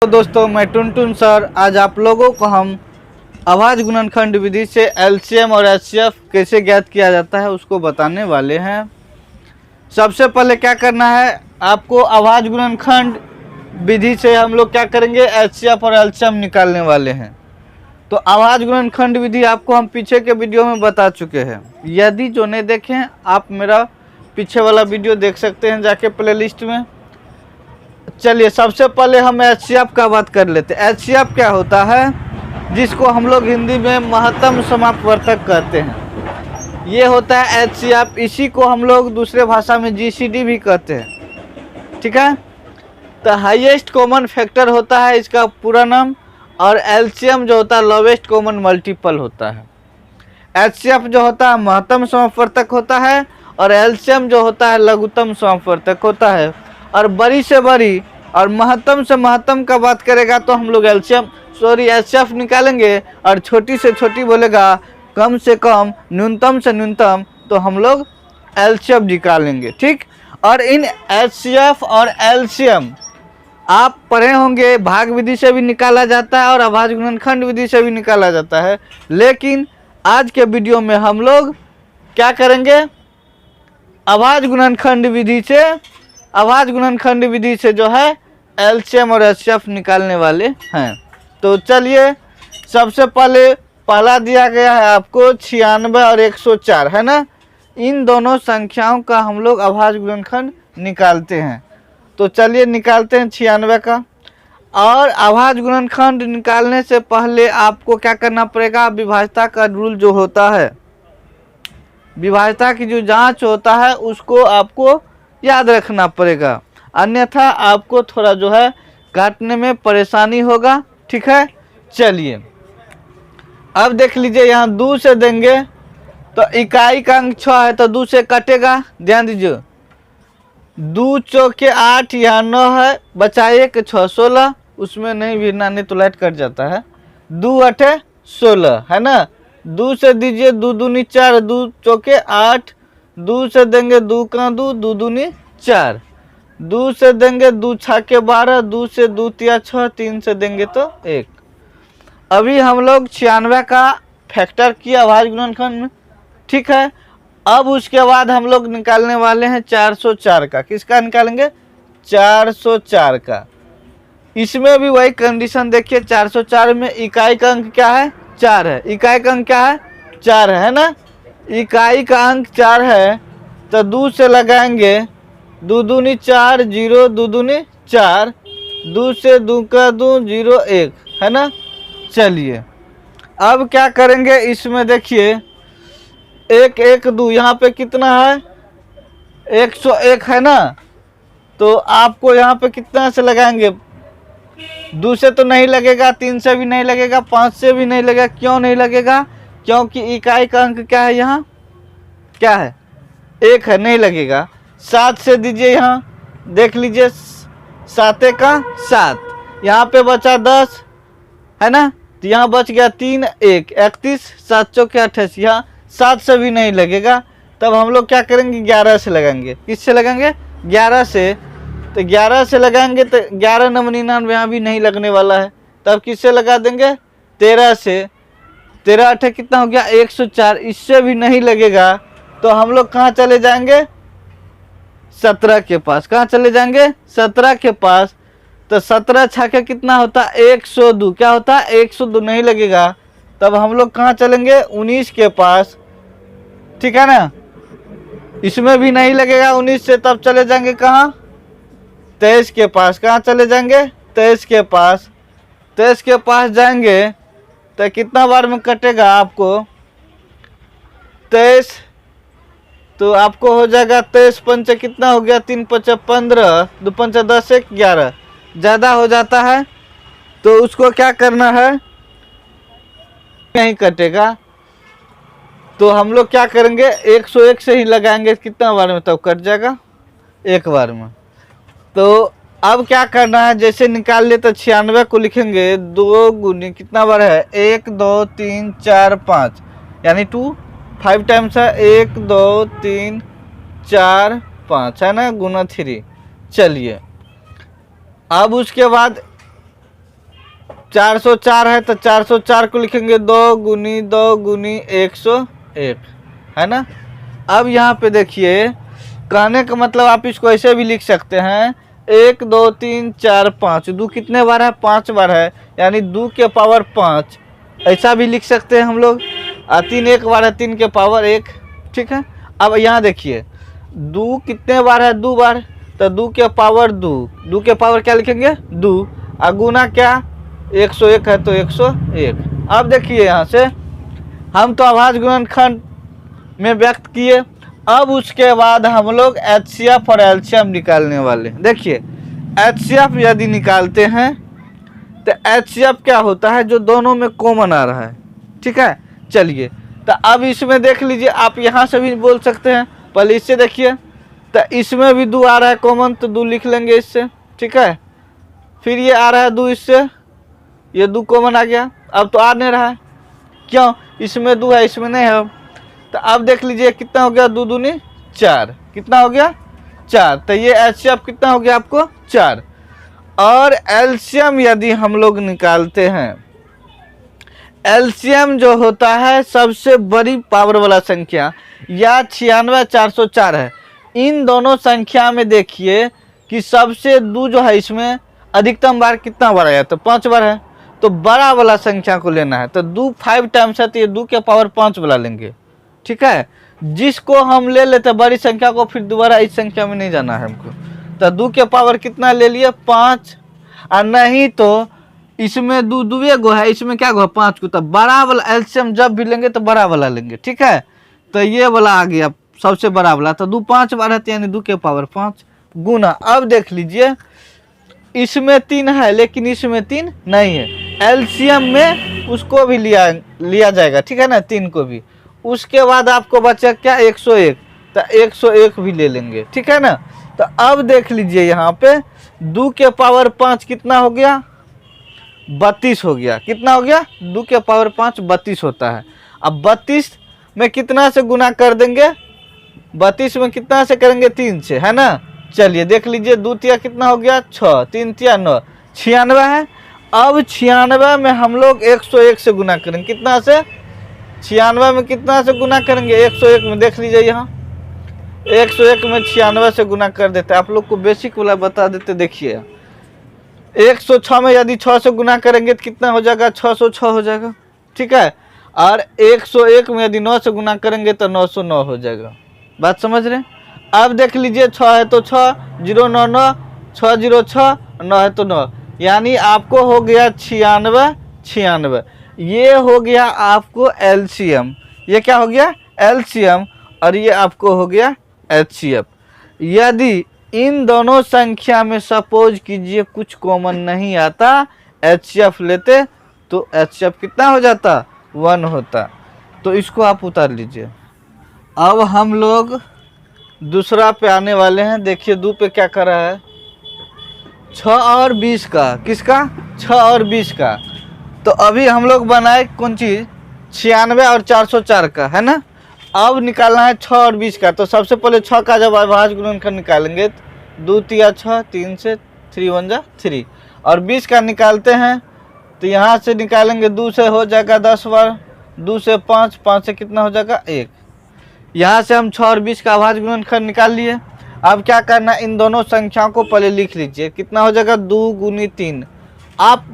तो दोस्तों मैं टुनटुन सर आज आप लोगों को हम आवाज गुणनखंड विधि से एलसीएम और एचसीएफ कैसे ज्ञात किया जाता है उसको बताने वाले हैं। सबसे पहले क्या करना है, आपको आवाज गुणनखंड विधि से हम लोग क्या करेंगे, एचसीएफ और एलसीएम निकालने वाले हैं। तो आवाज गुणनखंड विधि आपको हम पीछे के वीडियो में बता चुके हैं। यदि जो नहीं देखें आप मेरा पीछे वाला वीडियो देख सकते हैं जाके प्लेलिस्ट में। चलिए सबसे पहले हम एचसीएफ का बात कर लेते हैं। एचसीएफ क्या होता है, जिसको हम लोग हिंदी में महत्तम समापवर्तक कहते हैं। ये होता है एचसीएफ, इसी को हम लोग दूसरे भाषा में जीसीडी भी कहते हैं। ठीक है, तो हाईएस्ट कॉमन फैक्टर होता है इसका पूरा नाम, और एलसीएम जो होता है लोवेस्ट कॉमन मल्टीपल होता है। एचसीएफ जो होता है महत्तम समापवर्तक होता है और एलसीएम जो होता है लघुत्तम समापवर्तक होता है। और बड़ी से बड़ी और महत्तम से महत्तम का बात करेगा तो हम लोग एचसीएफ निकालेंगे, और छोटी से छोटी बोलेगा कम से कम न्यूनतम से न्यूनतम तो हम लोग एलसीएफ निकालेंगे। ठीक, और इन एचसीएफ और एलसीएम आप पढ़े होंगे भाग विधि से भी निकाला जाता है और आवाज गुणनखंड विधि से भी निकाला जाता है। लेकिन आज के वीडियो में हम लोग क्या करेंगे, आवाज गुणनखंड विधि से जो है एलसीएम और एचसीएफ निकालने वाले हैं। तो चलिए सबसे पहले पहला दिया गया है आपको 96 और 104 है ना। इन दोनों संख्याओं का हम लोग आवाज गुणनखंड निकालते हैं। तो चलिए निकालते हैं 96 का। और आवाज गुणनखंड निकालने से पहले आपको क्या करना पड़ेगा, विभाज्यता का रूल जो होता है, विभाज्यता की जो जांच होता है उसको आपको याद रखना पड़ेगा, अन्यथा आपको थोड़ा जो है काटने में परेशानी होगा। ठीक है, चलिए अब देख लीजिए, यहाँ 2 से देंगे तो इकाई का अंक 6 है तो 2 से कटेगा। ध्यान दीजिए, 2 चौके 8 यहाँ 9 है, बचा 1 6 16, उसमें नहीं भिड़ना नहीं तो लाइट कट जाता है। 2 8 16 है ना। 2 से दीजिए 2 दूनी 4, 2 चौके 8, 2 से देंगे 2 का 2, 2 दूनी 4, 2 से देंगे 2 छाके 12, 2 से 2 तिया 6, 3 से देंगे तो 1। अभी हम लोग 96 का फैक्टर किया आवाज गुणनखंड में। ठीक है, अब उसके बाद हम लोग निकालने वाले हैं 404 का। किसका निकालेंगे, 404 का। इसमें भी वही कंडीशन देखिए, 404 में इकाई का अंक क्या है, 4 है। इकाई का अंक क्या है, 4 है ना। इकाई का अंक 4 है तो 2 से लगाएंगे, 2 दूनी 4, 0 2 दूनी 4, 2 से 2 का 2 0 1 है ना। चलिए अब क्या करेंगे, इसमें देखिए 1 1 2 यहाँ पे कितना है, 101 है ना। तो आपको यहाँ पे कितना से लगाएंगे, 2 से तो नहीं लगेगा, 3 से भी नहीं लगेगा, 5 से भी नहीं लगेगा। क्यों नहीं लगेगा, क्योंकि इकाई का अंक क्या है, यहाँ क्या है 1 है, नहीं लगेगा। 7 से दीजिए, यहाँ देख लीजिए 7 का 7, यहाँ पे बचा 10 है ना, तो यहाँ बच गया 3 1 31, 7 चौके 28, यहाँ 7 से भी नहीं लगेगा। तब हम लोग क्या करेंगे, 11 से लगाएंगे। किससे लगाएंगे, 11 से। तो 11 से लगाएंगे तो 11 नंबर 99 यहाँ भी नहीं लगने वाला है, तब किससे लगा देंगे, 13 से। 13 8 कितना हो गया, 104, इससे भी नहीं लगेगा। तो हम लोग कहाँ चले जाएंगे, 17 के पास। कहाँ चले जाएंगे, 17 के पास। तो 17 छाके कितना होता है, 102। क्या होता है, 102, नहीं लगेगा। तब हम लोग कहाँ चलेंगे, 19 के पास। ठीक है ना, इसमें भी नहीं लगेगा 19 से, तब चले जाएंगे कहाँ, 23 के पास। कहाँ चले जाएंगे, 23 के पास। 23 के पास जाएंगे तो कितना बार में कटेगा आपको, 23, तो आपको हो जाएगा 23 पंचे कितना हो गया, 3 5 15, 2 5 10 1 11, ज़्यादा हो जाता है तो उसको क्या करना है, नहीं कटेगा। तो हम लोग क्या करेंगे, 101 से ही लगाएंगे, कितना बार में तब कट जाएगा, एक बार में। तो अब क्या करना है, जैसे निकाल ले तो 96 को लिखेंगे 2 गुनी कितना बार है, 1 2 3 4 5, यानी 2 5 टाइम्स है, 1 2 3 4 5 है ना, गुना 3। चलिए अब उसके बाद 404 है तो 404 को लिखेंगे 2 गुनी 2 गुनी 101, है ना। अब यहाँ पे देखिए, कहने का मतलब आप इसको ऐसे भी लिख सकते हैं 1 2 3 4 5, 2 कितने बार है, 5 बार है, यानी 2 के पावर 5, ऐसा भी लिख सकते हैं हम लोग। 3 एक बार है, 3 के पावर 1, ठीक है। अब यहाँ देखिए 2 कितने बार है, 2 बार, तो 2 के पावर 2, 2 के पावर क्या लिखेंगे 2, और गुना क्या 101 है तो 101। अब देखिए यहाँ से हम तो अभाज्य गुणनखंड में व्यक्त किए, अब उसके बाद हम लोग HCF और LCM निकालने वाले हैं। देखिए HCF यदि निकालते हैं तो HCF क्या होता है, जो दोनों में कॉमन आ रहा है, ठीक है। चलिए तो अब इसमें देख लीजिए, आप यहाँ से भी बोल सकते हैं, पहले इससे देखिए, तो इसमें भी 2 आ रहा है कॉमन, तो 2 लिख लेंगे इससे, ठीक है। फिर ये आ रहा है 2 इससे, ये 2 कॉमन आ गया, अब तो आ नहीं रहा है, क्यों, इसमें 2 है इसमें नहीं है। तो अब देख लीजिए कितना हो गया, 2 दूनी 4, कितना हो गया 4, तो ये HCF कितना हो गया आपको 4। और LCM यदि हम लोग निकालते हैं, LCM जो होता है सबसे बड़ी पावर वाला संख्या, या 96 404 है। इन दोनों संख्या में देखिए कि सबसे 2 जो है इसमें अधिकतम बार कितना बार आया, तो 5 बार है, तो बड़ा वाला संख्या को लेना है, तो 2 5 टाइम्स है तो ये 2 के पावर 5 वाला लेंगे, ठीक है। जिसको हम ले लेते बड़ी संख्या को, फिर दोबारा इस संख्या में नहीं जाना है हमको, तो 2 के पावर कितना ले लिए 5, और नहीं तो इसमें 2 2 गो है, इसमें क्या गो 5 को, तो बड़ा वाला LCM जब भी लेंगे तो बड़ा वाला लेंगे, ठीक है। तो ये वाला आ गया सबसे बड़ा वाला, तो 2 5 बार है, यानी 2 के पावर 5 गुना। अब देख लीजिए इसमें 3 है लेकिन इसमें 3 नहीं है, LCM में उसको भी लिया जाएगा, ठीक है ना, 3 को भी। उसके बाद आपको बचा क्या 101, तो 101 भी ले लेंगे, ठीक है ना। तो अब देख लीजिए यहाँ पे 2 के पावर 5 कितना हो गया 32 हो गया, कितना हो गया 2 के पावर 5 32 होता है। अब 32 में कितना से गुना कर देंगे, 32 में कितना से करेंगे 3 से, है ना। चलिए देख लीजिए 2 तिया कितना हो गया 6, 3 तिया 9, 96 है। अब 96 में हम लोग 101 से गुना करेंगे, कितना से 96 में कितना से गुना करेंगे 101 में, देख लीजिए यहाँ 101 में 96 से गुना कर देते, आप लोग को बेसिक वाला बता देते। देखिए 106 में यदि 6 से गुना करेंगे तो कितना हो जाएगा 606 हो जाएगा, ठीक है। और 101 में यदि 9 से गुना करेंगे तो 909 हो जाएगा, बात समझ रहे हैं। अब देख लीजिए 6 है तो 6, 099, 606, 9 है तो 9, यानी आपको हो गया 96 96। ये हो गया आपको LCM, ये क्या हो गया LCM, और ये आपको हो गया HCF। यदि इन दोनों संख्या में सपोज कीजिए कुछ कॉमन नहीं आता, HCF लेते तो HCF कितना हो जाता 1 होता, तो इसको आप उतार लीजिए। अब हम लोग दूसरा पे आने वाले हैं। देखिए 2 पे क्या कर रहा है 6 और 20 का, किसका 6 और 20 का। तो अभी हम लोग बनाए कौन चीज़ 96 और 404 का, है ना। अब निकालना है 6 और 20 का। तो सबसे पहले 6 का जब अभाज्य गुणनखंड निकालेंगे 2 तिया 6, 3 से 3 1 जा 3, और 20 का निकालते हैं तो यहाँ से निकालेंगे 2 से हो जाएगा 10 बार, 2 से 5, 5 से कितना हो जाएगा 1। यहाँ से हम 6 और 20 का अभाज्य गुणनखंड निकाल लिए। अब क्या करना, इन दोनों संख्याओं को पहले लिख लीजिए, कितना हो जाएगा 2 गुनी 3। आप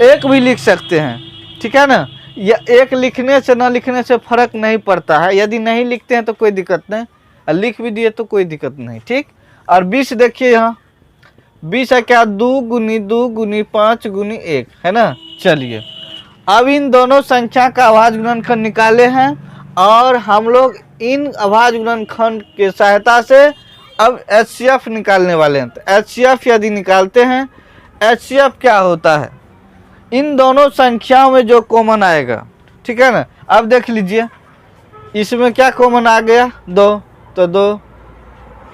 1 भी लिख सकते हैं, ठीक है ना। या 1 लिखने से न लिखने से फर्क नहीं पड़ता है, यदि नहीं लिखते हैं तो कोई दिक्कत नहीं, और लिख भी दिए तो कोई दिक्कत नहीं, ठीक। और 20 देखिए यहाँ 20 है क्या 2 गुनी 5 गुनी 1, है ना। चलिए अब इन दोनों संख्या का अभाज्य गुणनखंड निकाले हैं, और हम लोग इन अभाज्य गुणनखंड के सहायता से अब HCF निकालने वाले हैं। तो HCF यदि निकालते हैं, HCF क्या होता है, इन दोनों संख्याओं में जो कॉमन आएगा, ठीक है ना। अब देख लीजिए इसमें क्या कॉमन आ गया 2, तो 2,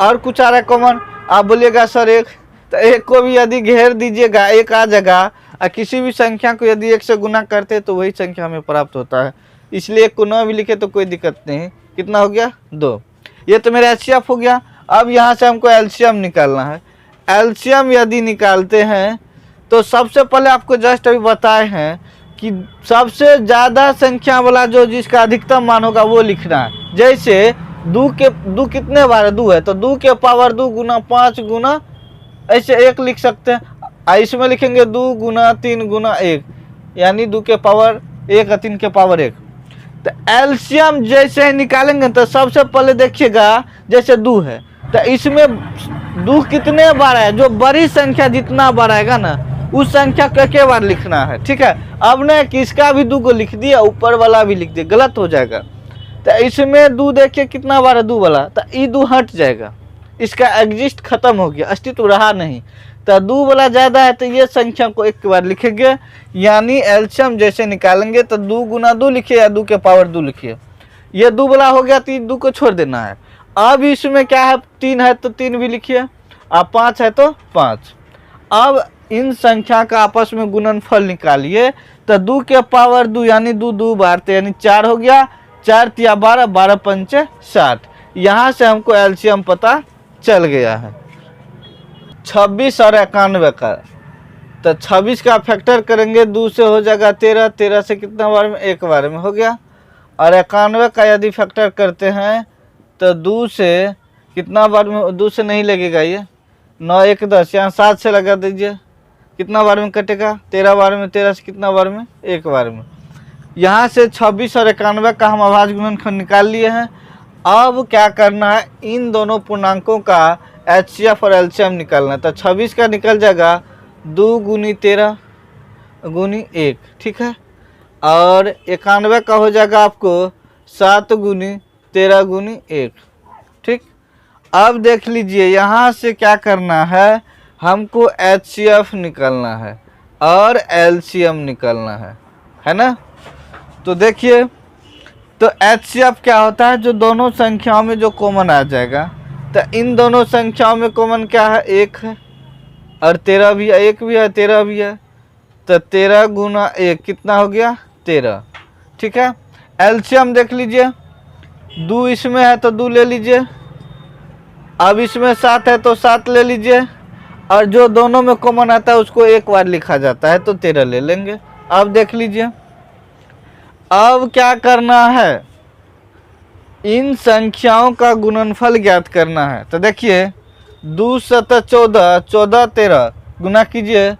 और कुछ आ रहा है कॉमन, आप बोलिएगा सर 1, तो 1 को भी यदि घेर दीजिएगा 1 आ जाएगा, और किसी भी संख्या को यदि 1 से गुना करते तो वही संख्या हमें प्राप्त होता है, इसलिए 1 को 9 भी लिखे तो कोई दिक्कत नहीं। कितना हो गया 2, ये तो मेरा HCF हो गया। अब यहाँ से हमको LCM निकालना है। LCM यदि निकालते हैं तो सबसे पहले आपको जस्ट अभी बताए हैं कि सबसे ज़्यादा संख्या वाला जो जिसका अधिकतम मान होगा वो लिखना है। जैसे दो कितने बार है, 2 है, तो 2 के पावर 2 गुना 5 गुना ऐसे 1 लिख सकते हैं। इसमें लिखेंगे 2 गुना 3 गुना 1, यानी 2 के पावर 1 और 3 के पावर 1। तो एलसीएम जैसे ही निकालेंगे तो सबसे पहले देखिएगा जैसे 2 है तो इसमें 2 कितने बार है, जो बड़ी संख्या जितना बार आएगा ना उस संख्या को एक बार लिखना है। ठीक है, अब न कि इसका भी 2 को लिख दिया, ऊपर वाला भी लिख दिया, गलत हो जाएगा। तो इसमें 2 देखिए कितना बार है 2 वाला, तो ये 2 हट जाएगा, इसका एग्जिस्ट खत्म हो गया, अस्तित्व रहा नहीं। तो 2 वाला ज़्यादा है तो ये संख्या को एक बार लिखेंगे, यानी एलसीएम जैसे निकालेंगे तो 2 गुना 2 लिखिए या 2 के पावर 2 लिखिए। ये 2 वाला हो गया, 3 2 को छोड़ देना है। अब इसमें क्या है, 3 है तो 3 भी लिखिए, अब 5 है तो 5। अब इन संख्या का आपस में गुणनफल निकालिए, तो 2 के पावर 2 यानी 2 2 बार, तो यानी 4 हो गया, 4 तिया 12, 12 पंचे 60। यहाँ से हमको एलसीएम पता चल गया है। 26 और 91 का, तो 26 का फैक्टर करेंगे 2 से हो जाएगा 13, 13 से कितना बार में, 1 बार में हो गया। और 91 का यदि फैक्टर करते हैं तो 2 से कितना बार में, 2 से नहीं लगेगा, ये 9 1 10, यहाँ 7 से लगा दीजिए, कितना बार में कटेगा, 13 बार में, 13 से कितना बार में, 1 बार में। यहाँ से 26 और 91 का हम अभाज्य गुणनखंड निकाल लिए हैं। अब क्या करना है, इन दोनों पूर्णांकों का एचसीएफ और एलसीएम निकालना है। तो 26 का निकल जाएगा 2 गुनी 13 गुनी 1, ठीक है। और 91 का हो जाएगा आपको 7 गुनी 13 गुनी 1, ठीक। अब देख लीजिए यहाँ से क्या करना है, हमको एचसीएफ निकालना है और एलसीएम निकालना है ना। तो देखिए, तो एचसीएफ क्या होता है, जो दोनों संख्याओं में जो कॉमन आ जाएगा। तो इन दोनों संख्याओं में कॉमन क्या है, 1 है और 13 भी है, 1 भी है 13 भी है, तो 13 गुना 1 कितना हो गया, 13, ठीक है। एलसीएम देख लीजिए, 2 इसमें है तो 2 ले लीजिए, अब इसमें 7 है तो 7 ले लीजिए, और जो दोनों में कॉमन आता है उसको एक बार लिखा जाता है तो 13 ले लेंगे। अब देख लीजिए, अब क्या करना है, इन संख्याओं का गुणनफल ज्ञात करना है। तो देखिए 2 7 14, 14 13 गुना कीजिए,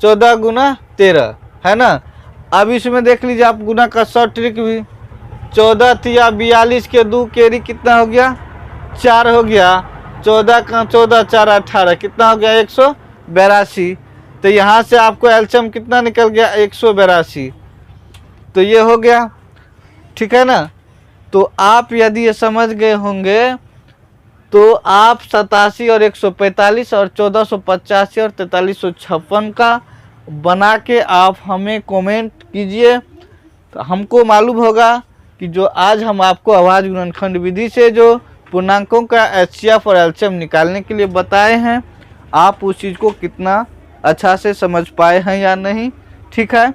14 गुना 13 है ना। अब इसमें देख लीजिए आप गुना का शॉर्ट ट्रिक भी, 14 तिया 42 के 2 केरी कितना हो गया, 4 हो गया, 14 का 14 4 18 कितना हो गया, 182। तो यहाँ से आपको एलसीएम कितना निकल गया, 182। तो ये हो गया, ठीक है ना। तो आप यदि ये समझ गए होंगे तो आप 87 और 145 और 1485 और 4356 का बना के आप हमें कमेंट कीजिए, तो हमको मालूम होगा कि जो आज हम आपको अभाज्य गुणनखंड विधि से जो पूर्णांकों का एचसीएफ और एलसीएम निकालने के लिए बताए हैं, आप उस चीज़ को कितना अच्छा से समझ पाए हैं या नहीं, ठीक है।